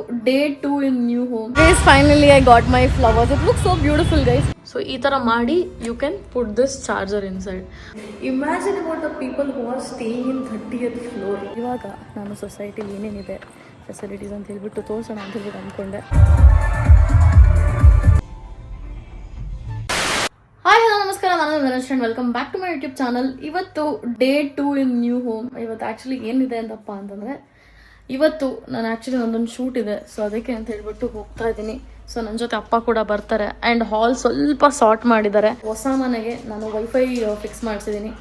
day 2 in new home. Guys, finally I got my flowers. It looks so beautiful, guys. So ee tara maadi you can put this charger inside. Imagine about the people who are staying in 30th floor. Ivaga ನಾನು ಸೊಸೈಟಿಲಿ ಏನೇನಿದೆ facilities ಅಂತ ಹೇಳ್ಬಿಟ್ಟು ತೋರಿಸೋಣ ಅಂತ ಹೇಳ್ಬಿಟ್ಟು ಅಂದ್ಕೊಂಡೆ. Hi hello ನಮಸ್ಕಾರ, ನಾನು Dhanush and welcome back to my YouTube channel. ಇವತ್ತು ಡೇ 2 ಇನ್ ನ್ಯೂ ಹೋಮ್. ಇವತ್ತು ಆ್ಯಕ್ಚುಲಿ ಏನಿದೆ ಅಂತಪ್ಪ ಅಂತಂದರೆ, ಇವತ್ತು ನಾನು ಆ್ಯಕ್ಚುಲಿ ಒಂದೊಂದು ಶೂಟ್ ಇದೆ, ಸೊ ಅದಕ್ಕೆ ಅಂತ ಹೇಳ್ಬಿಟ್ಟು ಹೋಗ್ತಾ ಇದ್ದೀನಿ. ಸೊ ನನ್ನ ಜೊತೆ ಅಪ್ಪ ಕೂಡ ಬರ್ತಾರೆ. ಆ್ಯಂಡ್ ಹಾಲ್ ಸ್ವಲ್ಪ ಸಾರ್ಟ್ ಮಾಡಿದ್ದಾರೆ. ಹೊಸ ಮನೆಗೆ ನಾನು ವೈಫೈ ಫಿಕ್ಸ್ ಮಾಡಿಸಿದ್ದೀನಿ.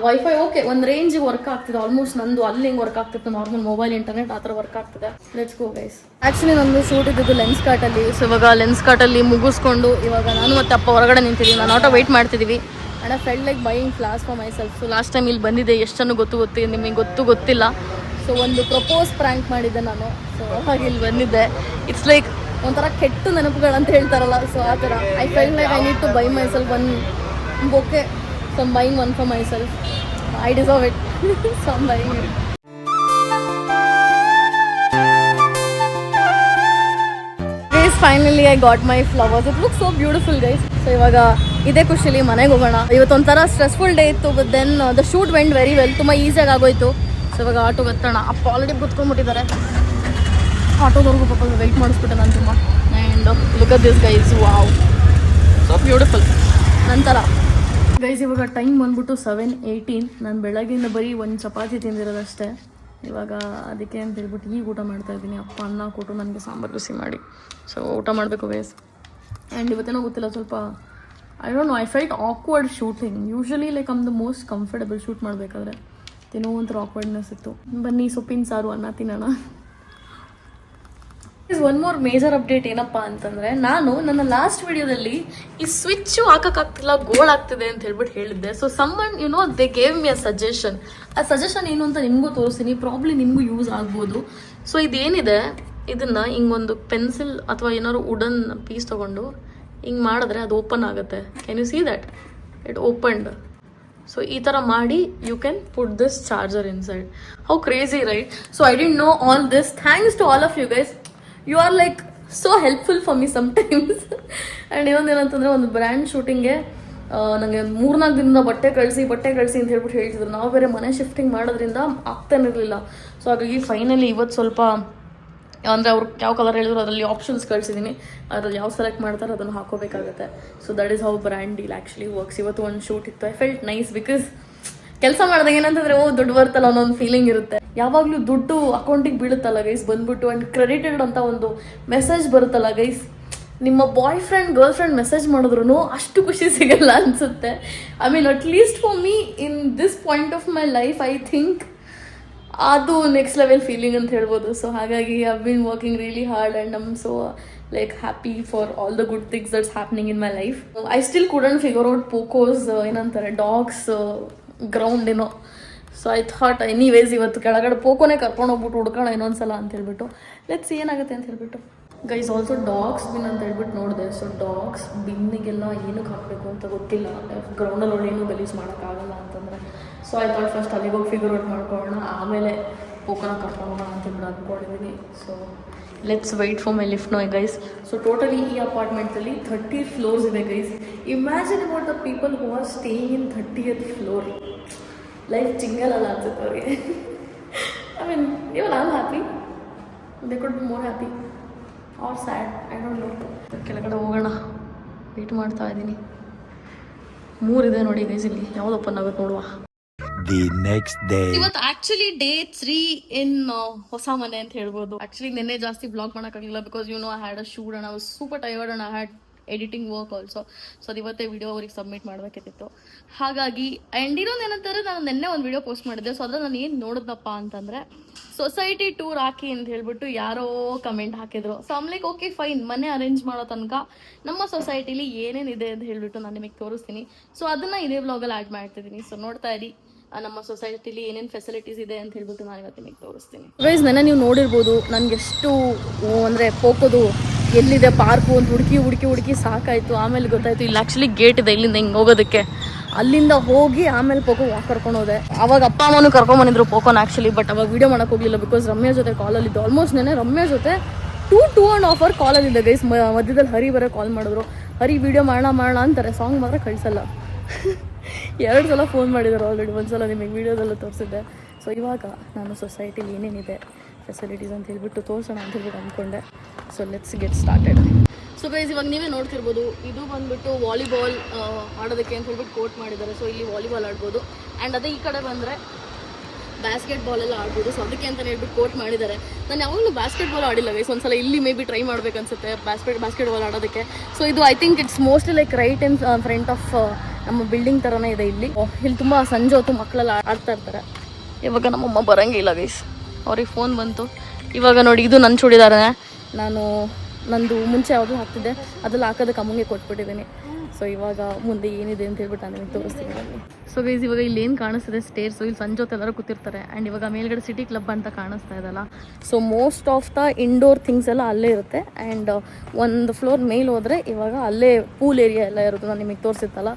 ವೈಫೈ ಓಕೆ ಒಂದು ರೇಂಜಿಗೆ ವರ್ಕ್ ಆಗ್ತಿದೆ. ಆಲ್ಮೋಸ್ಟ್ ನಂದು ಅಲ್ಲಿ ಹೆಂಗೆ ವರ್ಕ್ ಆಗ್ತಿತ್ತು ನಾರ್ಮಲ್ ಮೊಬೈಲ್ ಇಂಟರ್ನೆಟ್ ಆ ಥರ ವರ್ಕ್ ಆಗ್ತಿದೆ. Let's go guys. ಆ್ಯಕ್ಚುಲಿ ನಂದು ಶೂಟ್ ಇದ್ದಿದ್ದು ಲೆನ್ಸ್ ಕಾರ್ಟಲ್ಲಿ. ಸೊ ಇವಾಗ ಲೆನ್ಸ್ ಕಾರ್ಟಲ್ಲಿ ಮುಗಿಸ್ಕೊಂಡು ಇವಾಗ ನಾನು ಮತ್ತು ಅಪ್ಪ ಹೊರಗಡೆ ನಿಂತಿದ್ದೀವಿ. ನಾನು ಆಟೋ ವೆಯ್ಟ್ ಮಾಡ್ತಿದ್ದೀವಿ. And I felt like buying flaws for my self. So last time ಇಲ್ಲಿ ಬಂದಿದ್ದೆ, ಎಷ್ಟನ್ನು ಗೊತ್ತಿದೆ ನಿಮಗೆ ಗೊತ್ತಿಲ್ಲ. ಸೊ ಒಂದು ಪ್ರಪೋಸ್ ಪ್ರ್ಯಾಂಕ್ ಮಾಡಿದ್ದೆ ನಾನು. ಸೊ ಹಾಗೆ ಇಲ್ಲಿ ಬಂದಿದ್ದೆ. ಇಟ್ಸ್ ಲೈಕ್ ಒಂಥರ ಕೆಟ್ಟು ನೆನಪುಗಳಂತ ಹೇಳ್ತಾರಲ್ಲ, ಸೊ ಆ ಥರ. I felt like I need to buy myself one bouquet. So I'm buying one for myself. I deserve it. So I'm buying it. Guys, finally I got my flowers. It look so beautiful guys. So ಇವಾಗ ಇದೇ ಖುಷಿಲಿ ಮನೆಗೆ ಹೋಗೋಣ. ಇವತ್ತೊಂಥರ stressful day ಇತ್ತು, but then the shoot went very well. ತುಂಬ ಈಸಿಯಾಗಿ ಆಗೋಯ್ತು. ಸೊ ಇವಾಗ ಆಟೋಗೆ ಹತ್ತೋಣ. ಅಪ್ಪ ಆಲ್ರೆಡಿ ಕುತ್ಕೊಂಡ್ಬಿಟ್ಟಿದ್ದಾರೆ. ಆಟೋದವ್ರಿಗೂ ಪಾಪ ವೆಯ್ಟ್ ಮಾಡಿಸ್ಬಿಟ್ಟೆ ನಾನು ತುಂಬ. And look at this guys, wow, so beautiful. ನಂತರ ಗೈಸ್ ಇವಾಗ ಟೈಮ್ ಬಂದ್ಬಿಟ್ಟು 7:18. ನಾನು ಬೆಳಗ್ಗೆಯಿಂದ ಬರೀ ಒಂದು ಚಪಾತಿ ತಿಂದಿರೋದಷ್ಟೇ. ಇವಾಗ ಅದಕ್ಕೆ ಅಂತ ಹೇಳ್ಬಿಟ್ಟು ಈಗ ಊಟ ಮಾಡ್ತಾಯಿದ್ದೀನಿ. ಅಪ್ಪ ಅನ್ನ ಕೊಟ್ಟು ನನಗೆ ಸಾಂಬಾರು ಬಿಸಿ ಮಾಡಿ. ಸೊ ಊಟ ಮಾಡಬೇಕು ಗೈಸ್. ಆ್ಯಂಡ್ ಇವತ್ತೇನೋ ಗೊತ್ತಿಲ್ಲ, ಸ್ವಲ್ಪ I don't no, I felt awkward shooting. Usually like I'm the most comfortable shoot ಮಾಡಬೇಕಾದ್ರೆ. ಏನೋ ಒಂಥರ ಆಕ್ವರ್ಡ್ನೆಸ್ ಇತ್ತು. ಬನ್ನಿ ಸೊಪ್ಪಿನ ಸಾರು ಅನ್ನ ತಿನ್ನೋಣ. ಒನ್ ಮೋರ್ ಮೇಜರ್ ಅಪ್ಡೇಟ್ ಏನಪ್ಪ ಅಂತಂದರೆ, ನಾನು ನನ್ನ ಲಾಸ್ಟ್ ವಿಡಿಯೋದಲ್ಲಿ ಈ ಸ್ವಿಚ್ಚು ಹಾಕೋಕ್ಕಾಗ್ತಿಲ್ಲ, ಗೋಲ್ ಆಗ್ತಿದೆ ಅಂತ ಹೇಳ್ಬಿಟ್ಟು ಹೇಳಿದ್ದೆ. So summon they gave me a suggestion. ಆ ಸಜೆಷನ್ ಏನು ಅಂತ ನಿಮಗೂ ತೋರಿಸ್ತೀನಿ, ಪ್ರಾಬ್ಲಿ ನಿಮಗೂ ಯೂಸ್ ಆಗ್ಬೋದು. ಸೊ ಇದೇನಿದೆ, ಇದನ್ನು ಹಿಂಗೊಂದು ಪೆನ್ಸಿಲ್ ಅಥವಾ ಏನಾದ್ರು ವುಡನ್ ಪೀಸ್ ತೊಗೊಂಡು ಹಿಂಗೆ ಮಾಡಿದ್ರೆ ಅದು ಓಪನ್ ಆಗುತ್ತೆ. Can you see that it opened? So ಈ ಥರ ಮಾಡಿ you can put this charger inside. How crazy right? So I didn't know all this. Thanks to all of you guys. You are like so helpful for me sometimes. And ಇನ್ನೊಂದೇನಂತಂದರೆ, ಒಂದು brand ಶೂಟಿಂಗ್ಗೆ ನನಗೆ 3-4 ದಿನದಿಂದ ಬಟ್ಟೆ ಕಳಿಸಿ ಅಂತ ಹೇಳ್ಬಿಟ್ಟು ಹೇಳ್ತಿದ್ರು. ನಾವು ಬೇರೆ ಮನೆ ಶಿಫ್ಟಿಂಗ್ ಮಾಡೋದ್ರಿಂದ ಆಗ್ತಾನೆ ಇರಲಿಲ್ಲ. ಸೊ ಹಾಗಾಗಿ ಫೈನಲಿ ಇವತ್ತು ಸ್ವಲ್ಪ ಅಂದರೆ ಅವ್ರು ಯಾವ ಕಲರ್ ಹೇಳಿದ್ರು ಅದರಲ್ಲಿ ಆಪ್ಷನ್ಸ್ ಕಳಿಸಿದ್ದೀನಿ. ಅದರಲ್ಲಿ ಯಾವ ಸೆಲೆಕ್ಟ್ ಮಾಡ್ತಾರೆ ಅದನ್ನು ಹಾಕೋಬೇಕಾಗುತ್ತೆ. So that is how brand deal actually works. ಇವತ್ತು ಒಂದು ಶೂಟ್ ಇತ್ತು. ಐ ಫೆಲ್ಟ್ ನೈಸ್ ಬಿಕಾಸ್ ಕೆಲಸ ಮಾಡಿದಾಗ ಏನಂತಂದರೆ, ದುಡ್ಡು ಬರ್ತಲ್ಲ ಅನ್ನೋ ಫೀಲಿಂಗ್ ಇರುತ್ತೆ. ಯಾವಾಗಲೂ ದುಡ್ಡು ಅಕೌಂಟಿಗೆ ಬೀಳುತ್ತಲ್ಲ ಗೈಸ್ ಬಂದ್ಬಿಟ್ಟು, ಆ್ಯಂಡ್ ಕ್ರೆಡಿಟೆಡ್ ಅಂತ ಒಂದು ಮೆಸೇಜ್ ಬರುತ್ತಲ್ಲ ಗೈಸ್. ನಿಮ್ಮ boy friend girl friend message ಮಾಡಿದ್ರು ಅಷ್ಟು ಖುಷಿ ಸಿಗಲ್ಲ ಅನಿಸುತ್ತೆ. I mean at least for me in this point of my life I think ಅದು ನೆಕ್ಸ್ಟ್ ಲೆವೆಲ್ ಫೀಲಿಂಗ್ ಅಂತ ಹೇಳ್ಬೋದು. ಸೊ ಹಾಗಾಗಿ I have been working really hard and I'm so like happy for all the good things that's happening in my life. I still couldn't figure out ಪೋಕೋಸ್ ಏನಂತಾರೆ dogs ground ಏನೋ. So I thought anyways ಇವತ್ತು ಕೆಳಗಡೆ ಪೋಕೋನೇ ಕರ್ಕೊಂಡು ಹೋಗ್ಬಿಟ್ಟು ಹುಡ್ಕೋಣ ಇನ್ನೊಂದ್ಸಲ ಅಂತ ಹೇಳ್ಬಿಟ್ಟು. Let's ಏನಾಗುತ್ತೆ ಅಂತ ಹೇಳ್ಬಿಟ್ಟು. ಗೈಸ್ ಆಲ್ಸೋ ಡಾಗ್ಸ್ ಬಿನ್ ಅಂತ ಹೇಳ್ಬಿಟ್ಟು ನೋಡಿದೆ. ಸೊ ಡಾಗ್ಸ್ ಬಿನ್ನಿಗೆಲ್ಲ ಏನಕ್ಕೆ ಹಾಕಬೇಕು ಅಂತ ಗೊತ್ತಿಲ್ಲ. ಗ್ರೌಂಡಲ್ಲಿ ಒಳ್ಳೆ ಏನೂ ಗಲೀಜ್ ಮಾಡೋಕ್ಕಾಗಲ್ಲ ಅಂತಂದರೆ. ಸೊ ಐ ಥಾಟ್ ಫಸ್ಟ್ ಅಲ್ಲಿಗೆ ಹೋಗಿ ಫಿಗರ್ ಔಟ್ ಮಾಡ್ಕೊಳ್ಳೋಣ, ಆಮೇಲೆ ಪೋಕೋನ ಕರ್ಕೊಂಡು ಹೋಗೋಣ ಅಂತ ಹೇಳ್ಬಿಟ್ಟು ಅಂದ್ಕೊಂಡಿದ್ದೀನಿ. So let's wait for my lift no guys. So totally ಈ ಅಪಾರ್ಟ್ಮೆಂಟಲ್ಲಿ 30 ಫ್ಲೋರ್ಸ್ ಇದೆ guys. Imagine about the people who are staying in 30th floor. Life ಚಿಂಗಲಲ್ಲ ಅನ್ಸುತ್ತೆ ಅವ್ರಿಗೆ. ಐ ಮೀನ್ ನೀವು ನಾನು happy, they could be more happy or sad, I don't know. ಕೆಳಗಡೆ ಹೋಗೋಣ, ವೆಯ್ಟ್ ಮಾಡ್ತಾ ಇದ್ದೀನಿ. 3 ಇದೆ ನೋಡಿ ಗೈಸ್, ಇಲ್ಲಿ ಯಾವ್ದು ಓಪನ್ ಆಗುತ್ತೆ ನೋಡುವ. ಇವತ್ತು ಆಕ್ಚುಲಿ ಡೇ 3 ಇನ್ ಹೊಸ ಮನೆ ಅಂತ ಹೇಳ್ಬೋದು. ಆಕ್ಚುಲಿ ನಿನ್ನೆ ಜಾಸ್ತಿ ಬ್ಲಾಗ್ ಮಾಡೋಕ್ಕಾಗಲಿಲ್ಲ because I had a shoot and I was super tired and I had editing work also. So ಅದು ಇವತ್ತೇ ವಿಡಿಯೋ ಅವ್ರಿಗೆ ಸಬ್ಮಿಟ್ ಮಾಡಬೇಕಿತ್ತು. ಹಾಗಾಗಿ ಆ್ಯಂಡ್ ಇನ್ನೊಂದೇನಂತಾರೆ, ನಾನು ನಿನ್ನೆ ಒಂದು ವಿಡಿಯೋ ಪೋಸ್ಟ್ ಮಾಡಿದ್ದೆ. ಸೊ ಅದ್ರಲ್ಲಿ ನಾನು ಏನು ನೋಡಿದ್ನಪ್ಪ ಅಂತಂದರೆ, ಸೊಸೈಟಿ ಟೂರ್ ಹಾಕಿ ಅಂತ ಹೇಳ್ಬಿಟ್ಟು ಯಾರೋ ಕಮೆಂಟ್ ಹಾಕಿದ್ರು. So am like okay fine, ಮನೆ ಅರೇಂಜ್ ಮಾಡೋ ತನಕ ನಮ್ಮ ಸೊಸೈಟಿಲಿ ಏನೇನಿದೆ ಅಂತ ಹೇಳ್ಬಿಟ್ಟು ನಾನು ನಿಮಗೆ ತೋರಿಸ್ತೀನಿ. ಸೊ ಅದನ್ನು ಇದೇ ವ್ಲಾಗಲ್ಲಿ ಆ್ಯಡ್ ಮಾಡ್ತಿದ್ದೀನಿ. ಸೊ ನೋಡ್ತಾ ಇರಿ ನಮ್ಮ ಸೊಸೈಟಿಲಿ ಏನೇನು ಫೆಸಿಲಿಟೀಸ್ ಇದೆ ಅಂತ ಹೇಳ್ಬಿಟ್ಟು ನಾನು ಇವತ್ತು ನಿಮಗೆ ತೋರಿಸ್ತೀನಿ. ಗೈಸ್ ನೆನ್ನೆ ನೀವು ನೋಡಿರ್ಬೋದು ನನಗೆ ಎಷ್ಟು ಅಂದರೆ ಪೋಕೋದು ಎಲ್ಲಿದೆ ಪಾರ್ಕು ಅಂತ ಹುಡುಕಿ ಸಾಕಾಯಿತು. ಆಮೇಲೆ ಗೊತ್ತಾಯಿತು ಇಲ್ಲಿ ಆ್ಯಕ್ಚುಲಿ ಗೇಟ್ ಇದೆ ಇಲ್ಲಿಂದ ಹಿಂಗೆ ಹೋಗೋದಕ್ಕೆ. ಅಲ್ಲಿಂದ ಹೋಗಿ ಆಮೇಲೆ ಪೋಕೋ ವಾಕ್ ಕರ್ಕೊಂಡು ಹೋದೆ. ಅವಾಗ ಅಪ್ಪ ಅಮ್ಮನೂ ಕರ್ಕೊಂಬಂದಿದ್ರು ಪೋಕೋನ ಆ್ಯಕ್ಚುಲಿ. ಬಟ್ ಅವಾಗ ವೀಡಿಯೋ ಮಾಡೋಕೆ ಹೋಗಲಿಲ್ಲ ಬಿಕಾಸ್ ರಮ್ಯಾ ಜೊತೆ ಕಾಲಲ್ಲಿದ್ದು. ಆಲ್ಮೋಸ್ಟ್ ನೆನೆ ರಮ್ಯಾ ಜೊತೆ 2.5 hour ಕಾಲಲ್ಲಿದೆ ಗೈಸ್. ಮಧ್ಯದಲ್ಲಿ ಹರಿ ಬರೋ ಕಾಲ್ ಮಾಡಿದ್ರು, ಹರಿ ವಿಡಿಯೋ ಮಾಡೋಣ ಅಂತಾರೆ, ಸಾಂಗ್ ಮಾತ್ರ ಕಳಿಸಲ್ಲ. 2 ಸಲ ಫೋನ್ ಮಾಡಿದ್ದಾರೆ ಆಲ್ರೆಡಿ. 1 ಸಲ ನಿಮಗೆ ವೀಡಿಯೋದೆಲ್ಲ ತೋರಿಸಿದ್ದೆ. ಸೊ ಇವಾಗ ನಾನು ಸೊಸೈಟಿಲಿ ಏನೇನಿದೆ ಫೆಸಿಲಿಟೀಸ್ ಅಂತ ಹೇಳ್ಬಿಟ್ಟು ತೋರಿಸೋಣ ಅಂತ ಹೇಳ್ಬಿಟ್ಟು ಅಂದ್ಕೊಂಡೆ. So let's get started. So guys ಇವಾಗ ನೀವೇ ನೋಡ್ತಿರ್ಬೋದು, ಇದು ಬಂದ್ಬಿಟ್ಟು ವಾಲಿಬಾಲ್ ಆಡೋದಕ್ಕೆ ಅಂತ ಹೇಳ್ಬಿಟ್ಟು ಕೋರ್ಟ್ ಮಾಡಿದ್ದಾರೆ. ಸೊ ಇಲ್ಲಿ ವಾಲಿಬಾಲ್ ಆಡ್ಬೋದು. ಆ್ಯಂಡ್ ಅದೇ ಈ ಕಡೆ ಬಂದರೆ ಬ್ಯಾಸ್ಕೆಟ್ ಬಾಲ್ ಎಲ್ಲ ಆಡ್ಬೋದು. ಸೊ ಅದಕ್ಕೆ ಅಂತಲೇ ಹೇಳ್ಬಿಟ್ಟು ಕೋರ್ಟ್ ಮಾಡಿದ್ದಾರೆ. ನಾನು ಯಾವಾಗಲೂ ಬ್ಯಾಸ್ಕೆಟ್ ಬಾಲ್ ಆಡಿಲ್ಲ ಗೈಸ್. ಒಂದ್ಸಲ ಇಲ್ಲಿ ಮೇ ಬಿ ಟ್ರೈ ಮಾಡ್ಬೇಕು ಅನ್ಸುತ್ತೆ ಬ್ಯಾಸ್ಕೆಟ್ ಬಾಲ್ ಆಡೋದಕ್ಕೆ. ಸೊ ಇದು I think it's mostly like right in front of ನಮ್ಮ ಬಿಲ್ಡಿಂಗ್ ಥರನೇ ಇದೆ ಇಲ್ಲಿ. ಇಲ್ಲಿ ತುಂಬ ಸಂಜೆ ಹೊತ್ತು ಮಕ್ಕಳೆಲ್ಲ ಆಡ್ತಾ ಇರ್ತಾರೆ. ಇವಾಗ ನಮ್ಮಮ್ಮ ಬರೋಂಗಿಲ್ಲ ಗೈಸ್, ಅವ್ರಿಗೆ ಫೋನ್ ಬಂತು. ಇವಾಗ ನೋಡಿ, ಇದು ನನ್ನ ಚೂಡಿದಾರ. ನಂದು ಮುಂಚೆ ಯಾವುದು ಹಾಕ್ತಿದ್ದೆ ಅದೆಲ್ಲ ಹಾಕೋದಕ್ಕೆ ಅಮ್ಮಂಗೆ ಕೊಟ್ಬಿಟ್ಟಿದ್ದೀನಿ. ಸೊ ಇವಾಗ ಮುಂದೆ ಏನಿದೆ ಅಂತ ಹೇಳ್ಬಿಟ್ಟು ನಾನು ನಿಮಗೆ ತೋರಿಸ್ತೀನಿ ಬನ್ನಿ. ಸೊ ಗೈಸ್ ಇವಾಗ ಇಲ್ಲಿ ಏನು ಕಾಣಿಸ್ತಿದೆ ಸ್ಟೇರ್ಸು, ಇಲ್ಲಿ ಸಂಜೆ ಹೊತ್ತು ಎಲ್ಲರೂ ಕೂತಿರ್ತಾರೆ. ಆ್ಯಂಡ್ ಇವಾಗ ಮೇಲ್ಗಡೆ ಸಿಟಿ ಕ್ಲಬ್ ಅಂತ ಕಾಣಿಸ್ತಾ ಇದೆಲ್ಲ. So most of the indoor things ಎಲ್ಲ ಅಲ್ಲೇ ಇರುತ್ತೆ. ಆ್ಯಂಡ್ ಒಂದು ಫ್ಲೋರ್ ಮೇಲೆ ಹೋದರೆ ಇವಾಗ ಅಲ್ಲೇ ಪೂಲ್ ಏರಿಯಾ ಎಲ್ಲ ಇರುತ್ತೆ. ನಾನು ನಿಮಗೆ ತೋರಿಸಿತ್ತಲ್ಲ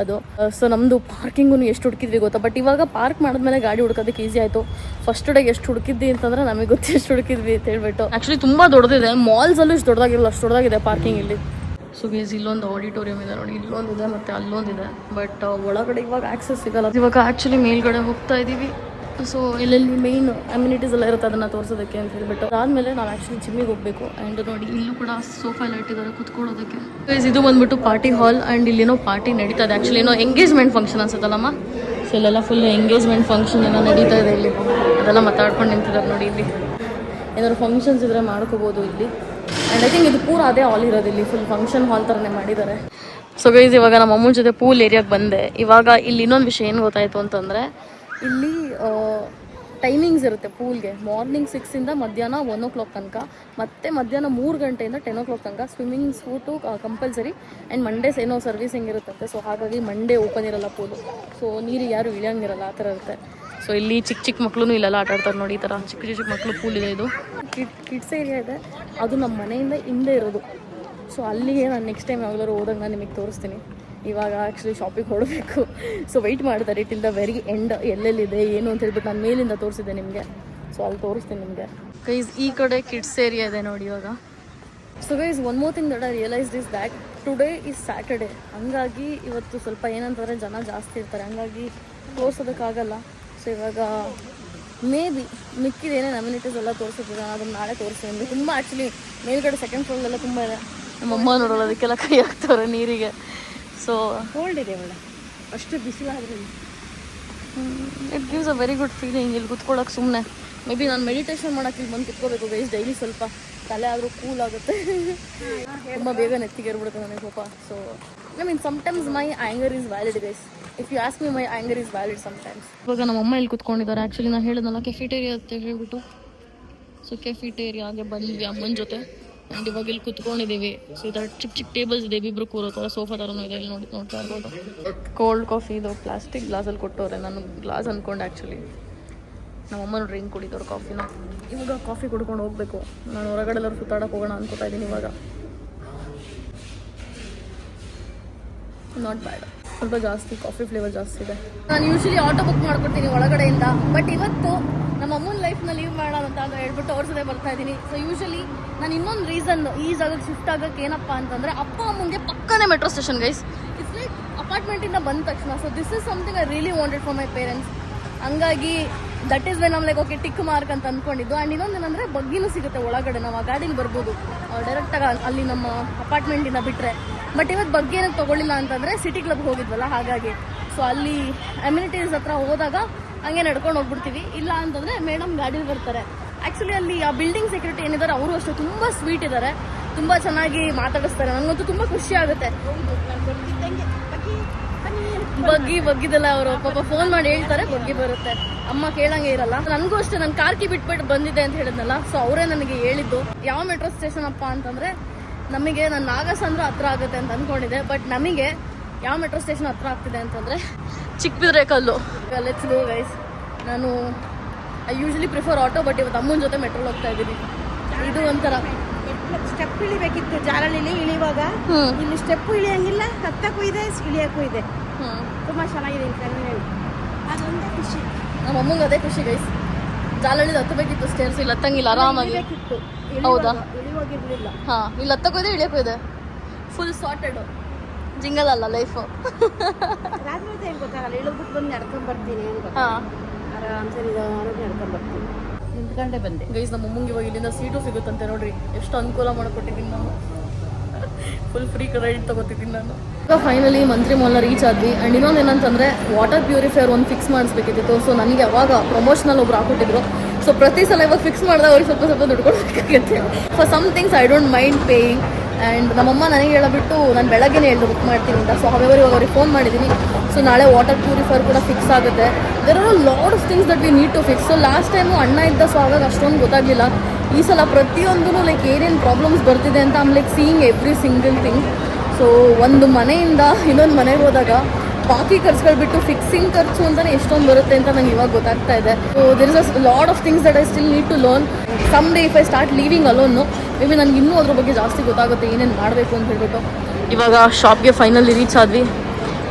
ಅದು. ಸೊ ನಮ್ಮದು ಪಾರ್ಕಿಂಗು ಎಷ್ಟು ಹುಡುಕಿದ್ವಿ ಗೊತ್ತಾ. ಬಟ್ ಇವಾಗ ಪಾರ್ಕ್ ಮಾಡಿದ್ಮೇಲೆ ಗಾಡಿ ಹುಡ್ಕೋದಕ್ಕೆ ಈಸಿ ಆಯಿತು. ಫಸ್ಟ್ ಡೇಗೆ ಎಷ್ಟು ಹುಡುಕಿದ್ವಿ ಅಂತಂದರೆ ನಮಗೆ ಗೊತ್ತು ಎಷ್ಟು ಹುಡುಕಿದ್ವಿ ಅಂತ ಹೇಳ್ಬಿಟ್ಟು. ಆ್ಯಕ್ಚುಲಿ ತುಂಬ ದೊಡ್ಡದಿದೆ, ಮಾಲ್ಸಲ್ಲೂ ಇಷ್ಟು ದೊಡ್ಡದಾಗಿರಲ್ಲ, ಅಷ್ಟು ದೊಡ್ಡದಾಗಿದೆ ಪಾರ್ಕಿಂಗ್ ಇಲ್ಲಿ. ಸೊ ಗೈಸ್ ಇಲ್ಲೊಂದು ಆಡಿಟೋರಿಯಂ ಇದೆ ನೋಡಿ, ಇಲ್ಲೊಂದಿದೆ ಮತ್ತು ಅಲ್ಲೊಂದಿದೆ. ಬಟ್ ಒಳಗಡೆ ಇವಾಗ ಆಕ್ಸೆಸ್ ಸಿಗಲ್ಲ. ಇವಾಗ ಆ್ಯಕ್ಚುಲಿ ಮೇಲ್ಗಡೆ ಹೋಗ್ತಾ ಇದ್ದೀವಿ. ಸೊ ಎಲ್ಲೆಲ್ಲಿ ಮೇಯ್ನ್ ಅಮ್ಯುನಿಟೀಸ್ ಎಲ್ಲ ಇರುತ್ತೆ ಅದನ್ನು ತೋರಿಸೋದಕ್ಕೆ ಅಂತ ಹೇಳ್ಬಿಟ್ಟು. ಅದಾದಮೇಲೆ ನಾವು ಆ್ಯಕ್ಚುಲಿ ಜಿಮ್ಮಿಗೆ ಹೋಗಬೇಕು. ಆ್ಯಂಡ್ ನೋಡಿ ಇಲ್ಲೂ ಕೂಡ ಸೋಫಾ ಎಲ್ಲ ಇಟ್ಟಿದ್ದಾರೆ ಕುತ್ಕೊಳ್ಳೋದಕ್ಕೆ. ಗೈಸ್ ಇದು ಬಂದ್ಬಿಟ್ಟು ಪಾರ್ಟಿ ಹಾಲ್. ಆ್ಯಂಡ್ ಇಲ್ಲೇನೋ ಪಾರ್ಟಿ ನಡೀತಾ ಇದೆ. ಆ್ಯಕ್ಚುಲಿ ಏನೋ ಎಂಗೇಜ್ಮೆಂಟ್ ಫಂಕ್ಷನ್ ಅನ್ಸುತ್ತಲ್ಲಮ್ಮ. ಸೊ ಇಲ್ಲೆಲ್ಲ ಫುಲ್ ಎಂಗೇಜ್ಮೆಂಟ್ ಫಂಕ್ಷನ್ ಎಲ್ಲ ನಡೀತಾ ಇದೆ ಇಲ್ಲಿ. ಅದೆಲ್ಲ ಮಾತಾಡ್ಕೊಂಡು ನಿಂತಿದ್ದಾರೆ ನೋಡಿ. ಇಲ್ಲಿ ಏನಾದ್ರು ಫಂಕ್ಷನ್ಸ್ ಇದ್ದರೆ ಮಾಡ್ಕೋಬೋದು ಇಲ್ಲಿ. ಆ್ಯಂಡ್ ಐ ಥಿಂಕ್ ಇದು ಪೂರ ಅದೇ ಹಾಲ್ ಇರೋದು, ಇಲ್ಲಿ ಫುಲ್ ಫಂಕ್ಷನ್ ಹಾಲ್ ಥರನೇ ಮಾಡಿದ್ದಾರೆ. ಸೊ ಗೈಸ್ ಇವಾಗ ನಮ್ಮ ಅಮ್ಮನ ಜೊತೆ ಪೂಲ್ ಏರಿಯಾಗೆ ಬಂದೆ. ಇವಾಗ ಇಲ್ಲಿ ಇನ್ನೊಂದು ವಿಷಯ ಏನು ಗೊತ್ತಾಯಿತು ಅಂತಂದರೆ, ಇಲ್ಲಿ ಟೈಮಿಂಗ್ಸ್ ಇರುತ್ತೆ ಪೂಲ್ಗೆ. ಮಾರ್ನಿಂಗ್ 6 ಮಧ್ಯಾಹ್ನ 1 o'clock ತನಕ, ಮತ್ತು ಮಧ್ಯಾಹ್ನ 3 ಗಂಟೆಯಿಂದ 10 o'clock ತನಕ swimming suit compulsory. And Mondays ಏನೋ ಸರ್ವಿಸಿಂಗ್ ಇರುತ್ತಂತೆ. ಸೊ ಹಾಗಾಗಿ ಮಂಡೇ ಓಪನ್ ಇರಲ್ಲ ಪೂಲು. ಸೊ ನೀರಿಗೆ ಯಾರು ಇಳಿಯಂಗಿರಲ್ಲ, ಆ ಥರ ಇರುತ್ತೆ. ಸೊ ಇಲ್ಲಿ ಚಿಕ್ಕ ಮಕ್ಕಳು ಇಲ್ಲೆಲ್ಲ ಆಟ ಆಡ್ತಾರೆ ನೋಡಿ. ಈ ಥರ ಚಿಕ್ಕ ಮಕ್ಕಳು ಪೂಲ್ ಇದೆ. ಇದು ಕಿಡ್ಸ್ ಏರಿಯಾ ಇದೆ, ಅದು ನಮ್ಮ ಮನೆಯಿಂದ ಹಿಂದೆ ಇರೋದು. ಸೊ ಅಲ್ಲಿಗೆ ನಾನು ನೆಕ್ಸ್ಟ್ ಟೈಮ್ ಯಾವಾಗಲೂ ಹೋದಾಗ ನಾನು ನಿಮಗೆ ತೋರಿಸ್ತೀನಿ. ಇವಾಗ ಆ್ಯಕ್ಚುಲಿ ಶಾಪಿಗೆ ಹೊಡಬೇಕು. ಸೊ ವೆಯ್ಟ್ ಮಾಡ್ತಾರೆ ಟಿಲ್ ದ ವೆರಿ ಎಂಡ್, ಎಲ್ಲೆಲ್ಲಿದೆ ಏನು ಅಂತ ಹೇಳ್ಬಿಟ್ಟು ನಾನು ಮೇಲಿಂದ ತೋರಿಸಿದ್ದೆ ನಿಮಗೆ. ಸೊ ಅಲ್ಲಿ ತೋರಿಸ್ತೀನಿ ನಿಮಗೆ. ಗೈಸ್ ಈ ಕಡೆ ಕಿಡ್ಸ್ ಏರಿಯಾ ಇದೆ ನೋಡಿ ಇವಾಗ. So guys one more thing that I realise is that today is Saturday. ಹಂಗಾಗಿ ಇವತ್ತು ಸ್ವಲ್ಪ ಏನಂತಂದರೆ ಜನ ಜಾಸ್ತಿ ಇರ್ತಾರೆ, ಹಂಗಾಗಿ ತೋರಿಸೋದಕ್ಕಾಗಲ್ಲ. ಸೊ ಇವಾಗ ಮೇ ಬಿ ಮಿಕ್ಕಿದ ಏನೇನು ಅಮ್ಯುನಿಟೀಸ್ ಎಲ್ಲ ತೋರಿಸಿದ್ರೆ ನಾನು ಅದನ್ನು ನಾಳೆ ತೋರಿಸ್ತೀನಿ. ತುಂಬ ಆ್ಯಕ್ಚುಲಿ ಮೇಲ್ಗಡೆ ಸೆಕೆಂಡ್ ಫ್ಲೋರ್ಲೆಲ್ಲ ತುಂಬ ಇದೆ. ನಮ್ಮಮ್ಮ ನೋಡೋಲ್ಲ, ಅದಕ್ಕೆಲ್ಲ ಕೈ ಹಾಕ್ತವ್ರೆ ನೀರಿಗೆ. ಸೊ ಕೋಲ್ಡ್ ಇದೆ ಒಳ್ಳೆ, ಅಷ್ಟು ಬಿಸಿಲಾದ್ರೆ it gives a very good feeling ಇಲ್ಲಿ ಕುತ್ಕೊಳ್ಳೋಕೆ. ಸುಮ್ಮನೆ ಮೇ ಬಿ ನಾನು ಮೆಡಿಟೇಷನ್ ಮಾಡೋಕ್ಕೆ ಇಲ್ಲಿ ಬಂದು ಕುತ್ಕೋಬೇಕು ಗೈಸ್ ಡೈಲಿ. ಸ್ವಲ್ಪ ತಲೆ ಆದರೂ ಕೂಲ್ ಆಗುತ್ತೆ. ತುಂಬ ಬೇಗ ನೆತ್ತಿಗೇರ್ಬಿಡುತ್ತೆ ನನಗೆ ಸ್ವಲ್ಪ. So I mean sometimes my anger is valid guys. If you ask me my anger is valid sometimes. ಇವಾಗ ನಮ್ಮ ಅಮ್ಮ ಇಲ್ಲಿ ಕುತ್ಕೊಂಡಿದ್ದಾರೆ. ಆ್ಯಕ್ಚುಲಿ ನಾನು ಹೇಳಿದ್ನಲ್ಲ ಕೆಫಿಟೇರಿಯಾ ಅಂತ ಹೇಳ್ಬಿಟ್ಟು. ಸೊ ಕೆಫಿಟೇರಿಯಾಗೆ ಬಂದ್ವಿ ಅಮ್ಮನ ಜೊತೆ. ಆ್ಯಂಡ್ ಇವಾಗ ಇಲ್ಲಿ ಕುತ್ಕೊಂಡಿದ್ದೀವಿ. ಸೊ ಇದರ ಚಿಕ್ಕ ಟೇಬಲ್ಸ್ ಇದೆ, ಇಬ್ಬಿಬ್ರು ಕೂರೋತರ ಸೋಫಾ ಥರನೂ ಇದೆ. ಇಲ್ಲಿ ನೋಡ್ತಾ ಇರ್ಬೋದು. ಕೋಲ್ಡ್ ಕಾಫಿ ಇದು ಪ್ಲಾಸ್ಟಿಕ್ ಗ್ಲಾಸಲ್ಲಿ ಕೊಟ್ಟವ್ರೆ. ನಾನು ಗ್ಲಾಸ್ ಅಂದ್ಕೊಂಡು ಆ್ಯಕ್ಚುಲಿ ನಮ್ಮಮ್ಮನ ಡ್ರಿಂಕ್ ಕುಡಿದವ್ರು ಕಾಫಿನ. ಇವಾಗ ಕಾಫಿ ಕುಡ್ಕೊಂಡು ಹೋಗಬೇಕು. ನಾನು ಹೊರಗಡೆ ಎಲ್ಲರೂ ಸುತ್ತಾಡಕ್ಕೆ ಹೋಗೋಣ ಅನ್ಕೋತಾ ಇದ್ದೀನಿ ಇವಾಗ. ನಾಟ್ ಬ್ಯಾಡ್, ಸ್ವಲ್ಪ ಜಾಸ್ತಿ ಕಾಫಿ ಫ್ಲೇವರ್ ಜಾಸ್ತಿ ಇದೆ. ನಾನು ಯೂಶಲಿ ಆಟೋ ಬುಕ್ ಮಾಡ್ಕೊಡ್ತೀನಿ ಒಳಗಡೆಯಿಂದ. ಬಟ್ ಇವತ್ತು ನಮ್ಮ ಅಮ್ಮನ ಲೈಫ್ನ ಲೀವ್ ಮಾಡೋಣ ಅಂತ ಹೇಳ್ಬಿಟ್ಟು ಅವ್ರ ಜೊತೆ ಬರ್ತಾ ಇದ್ದೀನಿ. ಸೊ ಯೂಶಲಿ ನಾನು ಇನ್ನೊಂದು ರೀಸನ್ ಈ ಜಾಗಕ್ಕೆ ಶಿಫ್ಟ್ ಆಗೋಕ್ಕೆ ಏನಪ್ಪ ಅಂತಂದರೆ, ಅಪ್ಪ ಅಮ್ಮಂಗೆ ಪಕ್ಕನೇ metro station guys. It's like ಅಪಾರ್ಟ್ಮೆಂಟಿಂದ ಬಂದ ತಕ್ಷಣ. So this is something I really wanted for my parents. ಹಂಗಾಗಿ that is when like okay tick mark ಅಂತ ಅಂದ್ಕೊಂಡಿದ್ದು. ಆ್ಯಂಡ್ ಇನ್ನೊಂದೇನಂದರೆ ಬಗ್ಗಿನೂ ಸಿಗುತ್ತೆ ಒಳಗಡೆ, ನಾವು ಆ ಗಾಡೀಲಿ ಬರ್ಬೋದು ಡೈರೆಕ್ಟಾಗಿ ಅಲ್ಲಿ ನಮ್ಮ ಅಪಾರ್ಟ್ಮೆಂಟಿಂದ ಬಿಟ್ಟರೆ. ಬಟ್ ಇವತ್ತು ಬಗ್ಗೆ ಏನಕ್ಕೆ ತೊಗೊಳ್ಳಿಲ್ಲ ಅಂತಂದರೆ ಸಿಟಿ ಕ್ಲಬ್ಗೆ ಹೋಗಿದ್ವಲ್ಲ ಹಾಗಾಗಿ. ಸೊ ಅಲ್ಲಿ ಅಮ್ಯುನಿಟೀಸ್ ಹತ್ರ ಹೋದಾಗ ಹಂಗೆ ನಡ್ಕೊಂಡು ಹೋಗ್ಬಿಡ್ತೀವಿ. ಇಲ್ಲ ಅಂತಂದರೆ ಮೇಡಮ್ ಗಾಡೀಲಿ ಬರ್ತಾರೆ. ಆ್ಯಕ್ಚುಲಿ ಅಲ್ಲಿ ಆ ಬಿಲ್ಡಿಂಗ್ ಸೆಕ್ಯೂರಿಟಿ ಏನಿದ್ದಾರೆ ಅವರು ಅಷ್ಟೇ ತುಂಬ ಸ್ವೀಟ್ ಇದ್ದಾರೆ, ತುಂಬ ಚೆನ್ನಾಗಿ ಮಾತಾಡಿಸ್ತಾರೆ. ನನಗಂತೂ ತುಂಬ ಖುಷಿ ಆಗುತ್ತೆ. ಬಗ್ಗಿದೆಲ್ಲ ಅವರು ಪಾಪ ಫೋನ್ ಮಾಡಿ ಹೇಳ್ತಾರೆ, ಬಗ್ಗಿ ಬರುತ್ತೆ. ಅಮ್ಮ ಕೇಳಂಗೆ ಇರಲ್ಲ. ನನಗೂ ಅಷ್ಟೇ, ನಾನು ಕಾರ್ಕಿ ಬಿಟ್ಬಿಟ್ಟು ಬಂದಿದ್ದೆ ಅಂತ ಹೇಳಿದ್ನಲ್ಲ. ಸೊ ಅವರೇ ನನಗೆ ಹೇಳಿದ್ದು ಯಾವ ಮೆಟ್ರೋ ಸ್ಟೇಷನ್ ಅಪ್ಪ ಅಂತಂದರೆ, ನಮಗೆ ನಾನು ನಾಗಸಂದ್ರ ಹತ್ರ ಆಗುತ್ತೆ ಅಂತ ಅಂದ್ಕೊಂಡಿದ್ದೆ. ಬಟ್ ನಮಗೆ ಯಾವ ಮೆಟ್ರೋ ಸ್ಟೇಷನ್ ಹತ್ರ ಆಗ್ತಿದೆ ಅಂತಂದರೆ ಚಿಕ್ಕಬಿದ್ರೆಕಲ್ಲು. Let's go guys. ನಾನು I usually prefer auto, but ಇವತ್ತು ಅಮ್ಮನ ಜೊತೆ ಮೆಟ್ರೋಲ್ ಹೋಗ್ತಾ ಇದ್ದೀನಿ. ಇದು ಒಂಥರ ಸ್ಟೆಪ್ ಇಳಿಬೇಕಿತ್ತು ಜಾಲಲ್ಲಿ ಇಳಿಯುವಾಗ. ಇಲ್ಲಿ ಸ್ಟೆಪ್ ಇಳಿಯಂಗಿಲ್ಲ, ಹತ್ತಕ್ಕೂ ಇದೆ ಇಳಿಯಕ್ಕೂ ಇದೆ. ತುಂಬ ಚೆನ್ನಾಗಿದೆ. ಅದೊಂದೇ ಖುಷಿ, ನಮ್ಮ ಅಮ್ಮಂಗೆ ಅದೇ ಖುಷಿ ಗೈಸ್. ಜಾಲಹಳ್ಳಿ ಹತ್ತಬೇಕಿತ್ತು ಸ್ಟೇರ್ಸ್, ಇಲ್ಲಿ ಹತ್ತಂಗಿಲ್ಲ ಆರಾಮಾಗಿ. ಇಳಿಬೇಕಿತ್ತು. ಹೌದಾ? ಇಳಿವಾಗಿರ್ಲಿಲ್ಲ. ಹಾಂ, ಇಲ್ಲಿ ಹತ್ತಕ್ಕೋದೆ ಇಳಿಯೋಕ್ಕೋದೆ ಫುಲ್ ಸಾರ್ಟೆಡು. ಜಿಂಗಲ್ ಅಲ್ಲ ಲೈಫು. ರಾತ್ರಿ ಹೊತ್ತು ಹೆಂಗೆ ಗೊತ್ತಾಗಲ್ಲ, ಇಳಿದ್ಬಿಟ್ಟು ಬಂದು ನಡ್ಕೊಂಡ್ ಬರ್ತೀನಿ ಅಂತ. ಹಾಂ ಆರಾಮ್ಸರಿ ನಡ್ಕೊಂಡ್ ಬರ್ತೀನಿ. ನಿಂತ್ಕೊಂಡೆ ಬಂದೆ. ಗೈಸ್, ನಮ್ಮ ಅಮ್ಮಂಗೆ ಇವಾಗ ಇಲ್ಲಿಂದ ಸೀಟು ಸಿಗುತ್ತಂತೆ ನೋಡ್ರಿ, ಎಷ್ಟು ಅನುಕೂಲ ಮಾಡಿಕೊಟ್ಟಿದ್ದೀನಿ ನಾನು. ಫುಲ್ ಫ್ರೀ ರೈಡ್ ತಗೋತಿದ್ದೀನಿ ನಾನು. ಈಗ ಫೈನಲಿ ಮಂತ್ರಿ ಮಾಲ್ನ ರೀಚ್ ಆದ್ವಿ. ಆ್ಯಂಡ್ ಇನ್ನೊಂದು ಏನಂತಂದರೆ ವಾಟರ್ ಪ್ಯೂರಿಫೈಯರ್ ಒಂದು ಫಿಕ್ಸ್ ಮಾಡಿಸ್ಬೇಕಿತ್ತು. ಸೊ ನನಗೆ ಅವಾಗ ಪ್ರಮೋಷನಲ್ ಒಬ್ರು ಹಾಕ್ಕೊಟ್ಟಿದ್ರು. ಸೊ ಪ್ರತಿ ಸಲ ಇವಾಗ ಫಿಕ್ಸ್ ಮಾಡಿದಾಗ ಅವ್ರಿಗೆ ಸ್ವಲ್ಪ ಸ್ವಲ್ಪ ದುಡ್ಡು ಕೊಡಬೇಕಾಗುತ್ತೆ. For some things I don't mind paying. And ನಮ್ಮಮ್ಮ ನನಗೆ ಹೇಳಬಿಟ್ಟು ನಾನು ಬೆಳಗ್ಗೆನೇ ಹೇಳ್ದು ಬುಕ್ ಮಾಡ್ತೀನಿ ಅಂತ. ಸೊ ಹಾವೇವರ್ ಇವಾಗ ಅವ್ರಿಗೆ ಫೋನ್ ಮಾಡಿದ್ದೀನಿ. ಸೊ ನಾಳೆ ವಾಟರ್ ಪ್ಯೂರಿಫೈಯರ್ ಕೂಡ ಫಿಕ್ಸ್ ಆಗುತ್ತೆ. There are a lot of things that we need to fix. So last time ಅಣ್ಣ ಇದ್ದ, ಸೊ ಆವಾಗ ಅಷ್ಟೊಂದು ಗೊತ್ತಾಗಲಿಲ್ಲ. ಈ ಸಲ ಪ್ರತಿಯೊಂದೂ ಲೈಕ್ ಏನೇನು ಪ್ರಾಬ್ಲಮ್ಸ್ ಬರ್ತಿದೆ ಅಂತ I'm like seeing every single thing. So ಒಂದು ಮನೆಯಿಂದ ಇನ್ನೊಂದು ಮನೆಗೆ ಹೋದಾಗ ಬಾಕಿ ಖರ್ಚುಗಳು ಬಿಟ್ಟು ಫಿಕ್ಸಿಂಗ್ ಖರ್ಚು ಅಂತಲೇ ಎಷ್ಟೊಂದು ಬರುತ್ತೆ ಅಂತ ನಂಗೆ ಇವಾಗ ಗೊತ್ತಾಗ್ತಾ ಇದೆ. So there is a lot of things that I still need to learn. Some day if I start living alone, maybe ನನಗೆ ಇನ್ನೂ ಅದ್ರ ಬಗ್ಗೆ ಜಾಸ್ತಿ ಗೊತ್ತಾಗುತ್ತೆ ಏನೇನು ಮಾಡಬೇಕು ಅಂತ ಹೇಳ್ಬಿಟ್ಟು. ಇವಾಗ ಶಾಪ್ಗೆ ಫೈನಲಿ ರೀಚ್ ಆದ್ವಿ.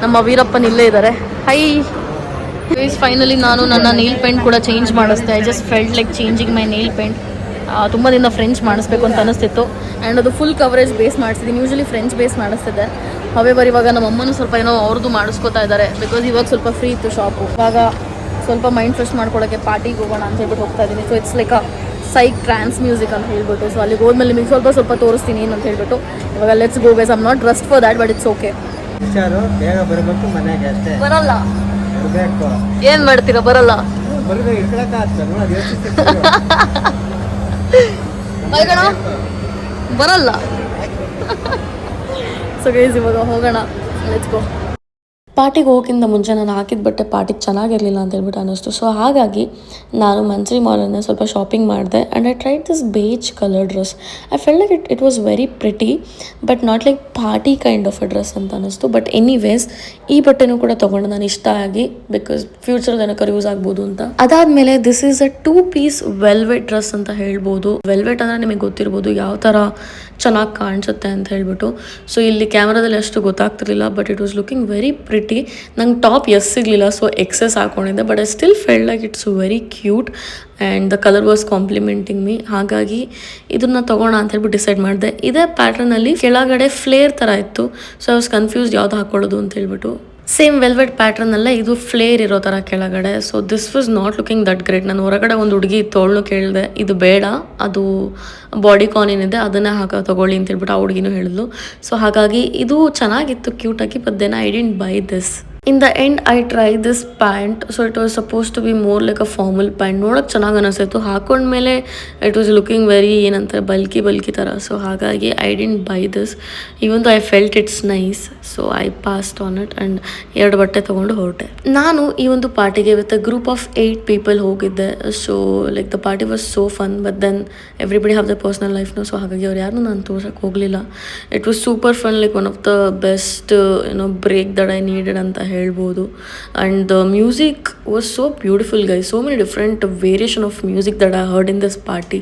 ನಮ್ಮ ವೀರಪ್ಪನ್ ಇಲ್ಲೇ ಇದ್ದಾರೆ. ಹೈ ಗೈಸ್, ಫೈನಲಿ ನಾನು ನನ್ನ ನೇಲ್ ಪೇಂಟ್ ಕೂಡ ಚೇಂಜ್ ಮಾಡಿಸ್ದೆ. I just felt like changing my nail paint. ತುಂಬ ದಿನ ಫ್ರೆಂಚ್ ಮಾಡಿಸ್ಬೇಕು ಅಂತ ಅನಿಸ್ತಿತ್ತು. ಆ್ಯಂಡ್ ಅದು ಫುಲ್ ಕವರೇಜ್ ಬೇಸ್ ಮಾಡಿಸಿದ್ದೀನಿ. ಯೂಶ್ವಲಿ ಫ್ರೆಂಚ್ ಬೇಸ್ ಮಾಡಿಸ್ತಿದ್ದೆ. ಹವೇವರ್ ಇವಾಗ ನಮ್ಮ ಅಮ್ಮನೂ ಸ್ವಲ್ಪ ಏನೋ ಅವ್ರದ್ದು ಮಾಡಿಸ್ಕೋತಾ ಇದ್ದಾರೆ. ಬಿಕಾಸ್ ಇವಾಗ ಸ್ವಲ್ಪ ಫ್ರೀ ಇತ್ತು ಶಾಪು. ಇವಾಗ ಸ್ವಲ್ಪ ಮೈಂಡ್ ಫ್ರೆಶ್ ಮಾಡ್ಕೊಳ್ಳೋಕ್ಕೆ ಪಾರ್ಟಿಗೆ ಹೋಗೋಣ ಅಂತ ಹೇಳ್ಬಿಟ್ಟು ಹೋಗ್ತಾ ಇದ್ದೀನಿ. So it's like a psych trance music ಅಂತ ಹೇಳ್ಬಿಟ್ಟು. ಸೊ ಅಲ್ಲಿಗೆ ಹೋದ್ಮೇಲೆ ನಿಮಗೆ ಸ್ವಲ್ಪ ತೋರಿಸ್ತೀನಿ ಏನು ಅಂತ ಹೇಳ್ಬಿಟ್ಟು. ಇವಾಗ let's go guys. I am not dressed for that, but it's okay. ಬೇಗ ಬರಬೇಕು ಮನೆಗೆ ಅಷ್ಟೇ. ಬರಲ್ಲ, ಬರಬೇಕು. ಏನು ಮಾಡ್ತೀರಾ? ಬರಲ್ಲ. ಬರಬೇಕು, ಇಟ್ಕೊಳಕ್ಕಾಗ್ತದೆ ಅದು ಯೋಚಿಸ್ತೀನಿ. ಬರಲ್ಲ. ಸೊ ಗೈಸ್, ಇವಾಗ ಹೋಗೋಣ, ಲೆಟ್ಸ್ ಗೋ. ಪಾರ್ಟಿಗೆ ಹೋಗೋಕ್ಕಿಂತ ಮುಂಚೆ ನಾನು ಹಾಕಿದ ಬಟ್ಟೆ ಪಾರ್ಟಿಗೆ ಚೆನ್ನಾಗಿರಲಿಲ್ಲ ಅಂತ ಹೇಳ್ಬಿಟ್ಟು ಅನ್ನಿಸ್ತು. ಸೊ ಹಾಗಾಗಿ ನಾನು ಮಂತ್ರಿ ಮಾಲನ್ನು ಸ್ವಲ್ಪ ಶಾಪಿಂಗ್ ಮಾಡಿದೆ. And I tried this beige colour dress. I felt like it was very pretty, but not like party kind of a dress ಅಂತ ಅನ್ನಿಸ್ತು. ಬಟ್ ಎನಿವೇಸ್ ಈ ಬಟ್ಟೆನೂ ಕೂಡ ತೊಗೊಂಡು ನಾನು ಇಷ್ಟ ಆಗಿ, ಬಿಕಾಸ್ ಫ್ಯೂಚರ್ ಏನಕ್ಕಾರು ಯೂಸ್ ಆಗ್ಬೋದು ಅಂತ. ಅದಾದಮೇಲೆ this is a 2 piece velvet dress ಅಂತ ಹೇಳ್ಬೋದು. ವೆಲ್ವೆಟ್ ಅಂದರೆ ನಿಮಗೆ ಗೊತ್ತಿರ್ಬೋದು ಯಾವ ಥರ ಚೆನ್ನಾಗಿ ಕಾಣಿಸುತ್ತೆ ಅಂತ ಹೇಳ್ಬಿಟ್ಟು. ಸೊ ಇಲ್ಲಿ ಕ್ಯಾಮ್ರಾದಲ್ಲಿ ಅಷ್ಟು ಗೊತ್ತಾಗ್ತಿರ್ಲಿಲ್ಲ, but it was looking very pretty. ನಂಗೆ ಟಾಪ್ ಸಿಗಲಿಲ್ಲ, ಸೊ ಎಕ್ಸೆಸ್ ಹಾಕೊಂಡಿದ್ದೆ. But I still felt like it's very cute and the colour was complementing me. ಹಾಗಾಗಿ ಇದನ್ನು ತೊಗೋಣ ಅಂತ ಹೇಳ್ಬಿಟ್ಟು ಡಿಸೈಡ್ ಮಾಡಿದೆ. ಇದೇ ಪ್ಯಾಟ್ರನಲ್ಲಿ ಕೆಳಗಡೆ ಫ್ಲೇರ್ ಥರ ಇತ್ತು. ಸೊ ಐ ವಾಸ್ ಕನ್ಫ್ಯೂಸ್ಡ್ ಯಾವ್ದು ಹಾಕೊಳ್ಳೋದು ಅಂತ ಹೇಳ್ಬಿಟ್ಟು. ಸೇಮ್ ವೆಲ್ವೆಟ್ ಪ್ಯಾಟ್ರನಲ್ಲೇ ಇದು ಫ್ಲೇರ್ ಇರೋ ಥರ ಕೆಳಗಡೆ. So this was not looking that great. ನಾನು ಹೊರಗಡೆ ಒಂದು ಹುಡುಗಿ ಇತ್ತು, ಅವಳು ಕೇಳಿದೆ ಇದು ಬೇಡ, ಅದು ಬಾಡಿ ಕಾನ್ ಏನಿದೆ ಅದನ್ನೇ ತೊಗೊಳ್ಳಿ ಅಂತ ಹೇಳ್ಬಿಟ್ಟು ಆ ಹುಡುಗಿನೂ ಹೇಳಿದ್ಲು. ಸೊ ಹಾಗಾಗಿ ಇದು ಚೆನ್ನಾಗಿತ್ತು ಕ್ಯೂಟಾಗಿ, but then I didn't buy this. In the end I try this pant. So it was suppose to be more like a formal pant. ನೋಡೋಕೆ ಚೆನ್ನಾಗಿ ಅನಿಸ್ತು. ಹಾಕೊಂಡ್ಮೇಲೆ ಇಟ್ ವಾಸ್ ಲುಕಿಂಗ್ ವೆರಿ ಏನಂತಾರೆ ಬಲ್ಕಿ ಥರ. ಸೊ ಹಾಗಾಗಿ I didn't buy this, even though I felt it's nice. So I passed on it and 2 ಬಟ್ಟೆ ತೊಗೊಂಡು ಹೊರಟೆ. ನಾನು ಈ ಒಂದು ಪಾರ್ಟಿಗೆ with a group of 8 people ಹೋಗಿದ್ದೆ. So like the party was so fun, but then everybody have the personal ಲೈಫ್ನು. So ಹಾಗಾಗಿ ಅವ್ರು ಯಾರನ್ನೂ ನಾನು ತೋರ್ಸಕ್ಕೆ ಹೋಗಲಿಲ್ಲ. It was super fun, like one of the best break that I needed ಅಂತ ಹೇಳ್ಬೋದು. And the music was so beautiful guys. So many different variation of music that I heard in this party.